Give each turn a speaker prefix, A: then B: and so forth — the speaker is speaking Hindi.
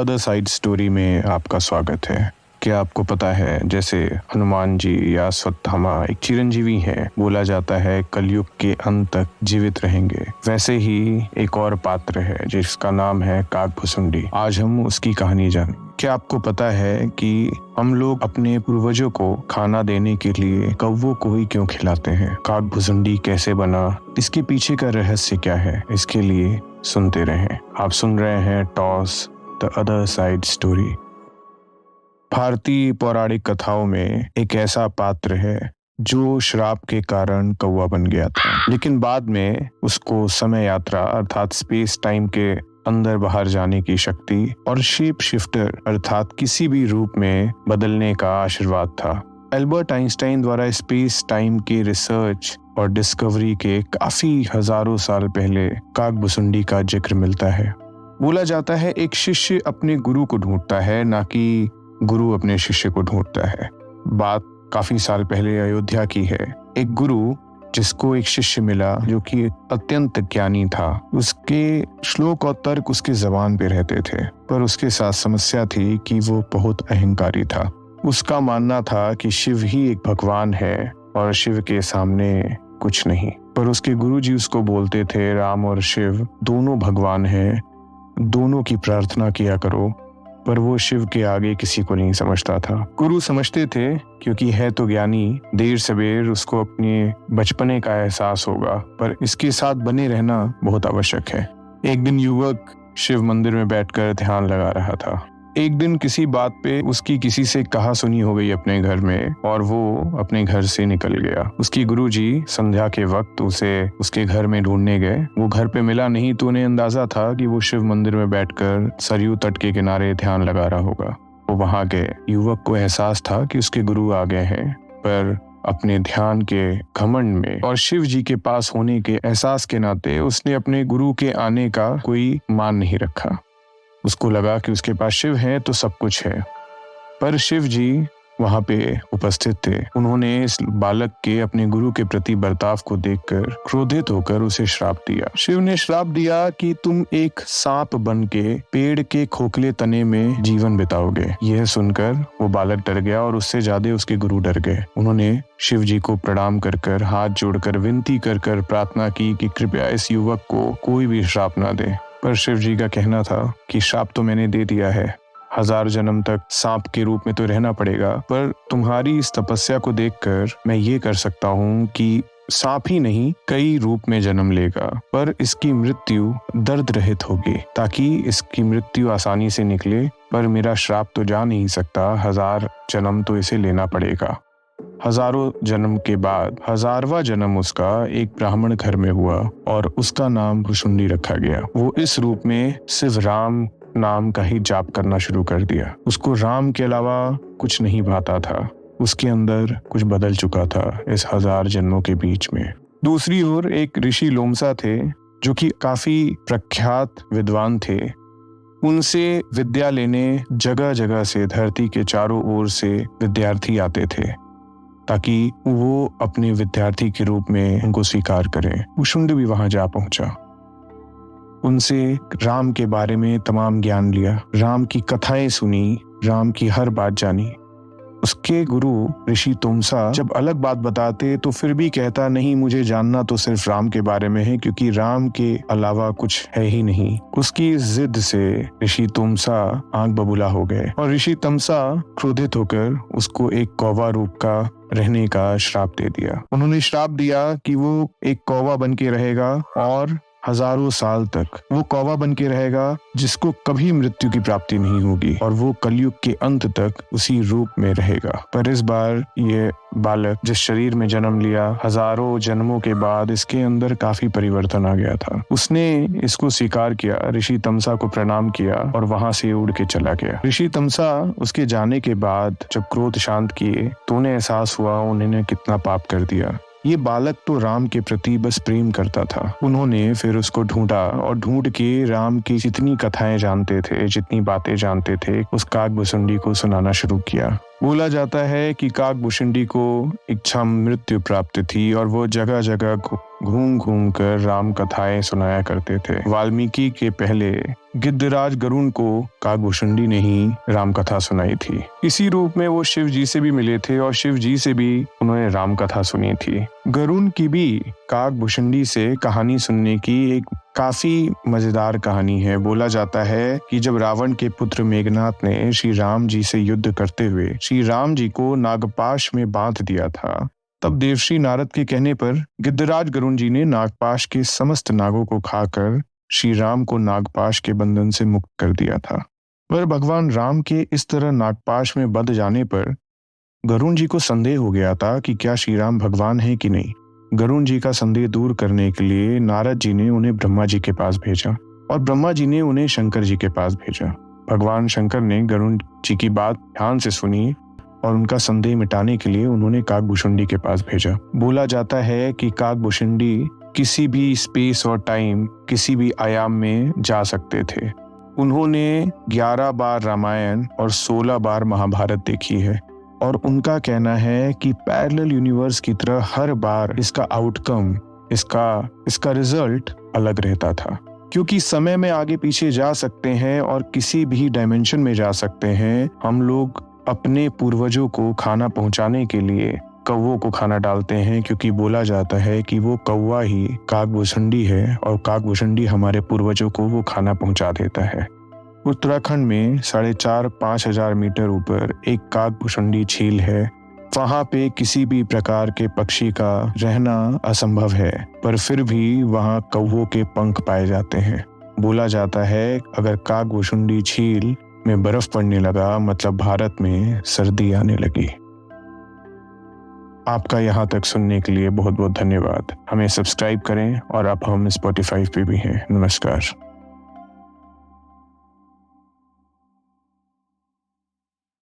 A: अदर साइड स्टोरी में आपका स्वागत है। क्या आपको पता है, जैसे हनुमान जी या अश्वत्थामा एक चिरंजीवी हैं, बोला जाता है कलयुग के अंत तक जीवित रहेंगे, वैसे ही एक और पात्र है जिसका नाम है काकभुसुंडी। आज हम उसकी कहानी जानें। क्या आपको पता है कि हम लोग अपने पूर्वजों को खाना देने के लिए कौवों को ही क्यों खिलाते हैं? काकभुसुंडी कैसे बना, इसके पीछे का रहस्य क्या है? इसके लिए सुनते रहें। आप सुन रहे हैं toss the other side story. भारतीय पौराणिक कथाओं में एक ऐसा पात्र है जो श्राप के कारण कौवा बन गया था, लेकिन बाद में उसको समय यात्रा अर्थात स्पेस टाइम के अंदर बाहर जाने की शक्ति और शेप शिफ्टर अर्थात किसी भी रूप में बदलने का आशीर्वाद था। एल्बर्ट आइंस्टाइन द्वारा स्पेस टाइम के रिसर्च और डिस्कवरी के काफी हजारों साल पहले काकभुसुंडी का जिक्र मिलता है। बोला जाता है एक शिष्य अपने गुरु को ढूंढता है, ना कि गुरु अपने शिष्य को ढूंढता है। बात काफी साल पहले अयोध्या की है। एक गुरु जिसको एक शिष्य मिला जो कि अत्यंत ज्ञानी था। उसके श्लोक और तर्क उसके जबान पे रहते थे, पर उसके साथ समस्या थी कि वो बहुत अहंकारी था। उसका मानना था कि शिव ही एक भगवान है और शिव के सामने कुछ नहीं। पर उसके गुरुजी उसको बोलते थे राम और शिव दोनों भगवान हैं, दोनों की प्रार्थना किया करो। पर वो शिव के आगे किसी को नहीं समझता था। गुरु समझते थे क्योंकि है तो ज्ञानी, देर सवेर उसको अपने बचपने का एहसास होगा, पर इसके साथ बने रहना बहुत आवश्यक है। एक दिन युवक शिव मंदिर में बैठकर ध्यान लगा रहा था। एक दिन किसी बात पे उसकी किसी से कहा सुनी हो गई अपने घर में और वो अपने घर से निकल गया। उसकी गुरुजी संध्या के वक्त उसे उसके घर में ढूंढने गए। वो घर पे मिला नहीं तो उन्हें अंदाजा था कि वो शिव मंदिर में बैठकर सरयू तट के किनारे ध्यान लगा रहा होगा। वो वहां गए। युवक को एहसास था कि उसके गुरु आ गए हैं, पर अपने ध्यान के घमंड में और शिव जी के पास होने के एहसास के नाते उसने अपने गुरु के आने का कोई मान नहीं रखा। उसको लगा कि उसके पास शिव है तो सब कुछ है, पर शिव जी वहां पे उपस्थित थे। उन्होंने इस बालक के अपने गुरु के प्रति बर्ताव को देखकर क्रोधित होकर उसे श्राप दिया। शिव ने श्राप दिया कि तुम एक सांप बन के पेड़ के खोखले तने में जीवन बिताओगे। यह सुनकर वो बालक डर गया और उससे ज्यादा उसके गुरु डर गए। उन्होंने शिव जी को प्रणाम कर कर, हाथ जोड़कर, विनती कर कर प्रार्थना की कि कृपया इस युवक को कोई भी श्राप ना दे। पर शिव जी का कहना था कि श्राप तो मैंने दे दिया है, 1000 जन्म तक सांप के रूप में तो रहना पड़ेगा, पर तुम्हारी इस तपस्या को देखकर मैं ये कर सकता हूँ कि सांप ही नहीं कई रूप में जन्म लेगा, पर इसकी मृत्यु दर्द रहित होगी, ताकि इसकी मृत्यु आसानी से निकले। पर मेरा श्राप तो जा नहीं सकता, 1000 जन्म तो इसे लेना पड़ेगा। हजारों जन्म के बाद 1000वां जन्म उसका एक ब्राह्मण घर में हुआ और उसका नाम भुसुंडी रखा गया। वो इस रूप में सिर्फ राम नाम का ही जाप करना शुरू कर दिया। उसको राम के अलावा कुछ नहीं भाता था। उसके अंदर कुछ बदल चुका था इस 1000 जन्मों के बीच में। दूसरी ओर एक ऋषि लोमसा थे जो कि काफी प्रख्यात विद्वान थे। उनसे विद्या लेने जगह जगह से धरती के चारों ओर से विद्यार्थी आते थे ताकि वो अपने विद्यार्थी के रूप में उनको स्वीकार करें। भुसुंडी भी वहां जा पहुंचा। उनसे राम के बारे में तमाम ज्ञान लिया, राम की कथाएं सुनी, राम की हर बात जानी। उसके गुरु ऋषि तोमसा जब अलग बात बताते तो फिर भी कहता नहीं, मुझे जानना तो सिर्फ राम के बारे में है, क्योंकि राम के अलावा कुछ है ही नहीं। उसकी जिद से ऋषि तोमसा आंख बबूला हो गए और ऋषि तमसा क्रोधित होकर उसको एक कौवा रूप का रहने का श्राप दे दिया। उन्होंने श्राप दिया कि वो एक कौवा बन के रहेगा और हजारों साल तक वो कौवा बन के रहेगा, जिसको कभी मृत्यु की प्राप्ति नहीं होगी और वो कलयुग के अंत तक उसी रूप में रहेगा। पर इस बार ये बालक जिस शरीर में जन्म लिया, हजारों जन्मों के बाद इसके अंदर काफी परिवर्तन आ गया था। उसने इसको स्वीकार किया, ऋषि तमसा को प्रणाम किया और वहां से उड़ के चला गया। ऋषि तमसा उसके जाने के बाद जब क्रोध शांत किए तो उन्हें एहसास हुआ उन्होंने कितना पाप कर दिया। ये बालक तो राम के प्रति बस प्रेम करता था। उन्होंने फिर उसको ढूंढा और ढूंढ के राम की जितनी कथाएं जानते थे, जितनी बातें जानते थे, उस काकभुसुंडी को सुनाना शुरू किया। बोला जाता है कि काकभूषुंडी को इच्छा मृत्यु प्राप्त थी और वो जगह जगह घूम घूम कर राम कथाएं सुनाया करते थे। वाल्मीकि के पहले गिद्धराज गरुड़ को काकभूषुंडी ने ही राम कथा सुनाई थी। इसी रूप में वो शिव जी से भी मिले थे और शिव जी से भी उन्होंने राम कथा सुनी थी। गरुड़ की भी काकभूषुंडी से कहानी सुनने की एक काफी मजेदार कहानी है। बोला जाता है कि जब रावण के पुत्र मेघनाथ ने श्री राम जी से युद्ध करते हुए श्री राम जी को नागपाश में बांध दिया था, तब देवर्षि नारद के कहने पर गिद्धराज गरुड़ जी ने नागपाश के समस्त नागों को खाकर श्री राम को नागपाश के बंधन से मुक्त कर दिया था। पर भगवान राम के इस तरह नागपाश में बंध जाने पर गरुड़ जी को संदेह हो गया था कि क्या श्री राम भगवान है कि नहीं। गरुड़ जी का संदेह दूर करने के लिए नारद जी ने उन्हें ब्रह्मा जी के पास भेजा और ब्रह्मा जी ने उन्हें शंकर जी के पास भेजा। भगवान शंकर ने गरुड़ जी की बात ध्यान से सुनी और उनका संदेह मिटाने के लिए उन्होंने काकभूषुंडी के पास भेजा। बोला जाता है कि काकभूषुंडी किसी भी स्पेस और टाइम, किसी भी आयाम में जा सकते थे। उन्होंने 11 बार रामायण और 16 बार महाभारत देखी है और उनका कहना है कि पैरेलल यूनिवर्स की तरह हर बार इसका आउटकम, इसका रिजल्ट अलग रहता था, क्योंकि समय में आगे पीछे जा सकते हैं और किसी भी डायमेंशन में जा सकते हैं। हम लोग अपने पूर्वजों को खाना पहुंचाने के लिए कौवों को खाना डालते हैं, क्योंकि बोला जाता है कि वो कौवा ही काकभूषुंडी है और काकभूषुंडी हमारे पूर्वजों को वो खाना पहुंचा देता है। उत्तराखंड में 4,500-5 हजार मीटर ऊपर एक काकभूषुंडी झील है। वहां पे किसी भी प्रकार के पक्षी का रहना असंभव है, पर फिर भी वहां कौवों के पंख पाए जाते हैं। बोला जाता है अगर काकभूषुंडी झील में बर्फ पड़ने लगा मतलब भारत में सर्दी आने लगी। आपका यहाँ तक सुनने के लिए बहुत बहुत धन्यवाद। हमें सब्सक्राइब करें और अब हम स्पॉटिफाई पे भी हैं। नमस्कार।